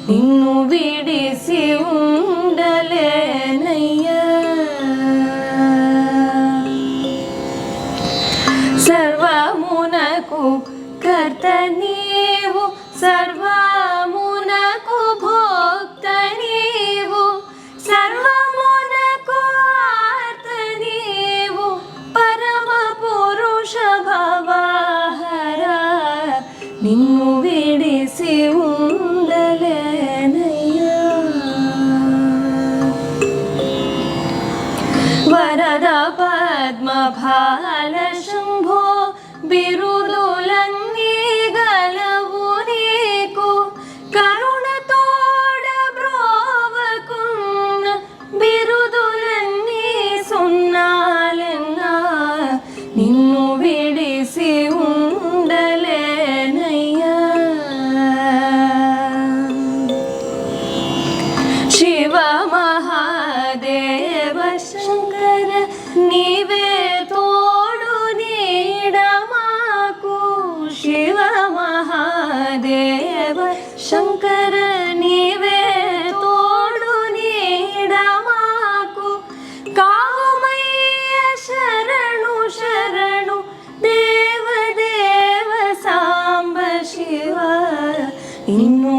నిన్ను విడిసి ఉండలేనయ్యా. సర్వమునకు కర్త నీవు, సర్వమునకు భోక్త నీవు, సర్వమునకు ఆర్త నీవు, పరమ పురుష భవహర. నిన్ను విడిసి ఉండలేనయ్యా. వరద పద్మ భాల శంభో బిరుదులన్నీ గలవు నీకు, కరుణతోడ బ్రోవకున్న బిరుదులన్నీ సున్నాలెన్నా. నిన్ను విడిసి ఉండలేనయ్యా. శివ మహాదేవ శంకర నీవే తోడు నీడ మాకు. శివ మహాదేవ శంకర నీవే తోడు నీడ మాకు. కామయ్య శరణు శరణు దేవ దేవ సాంబ శివ. నిన్ను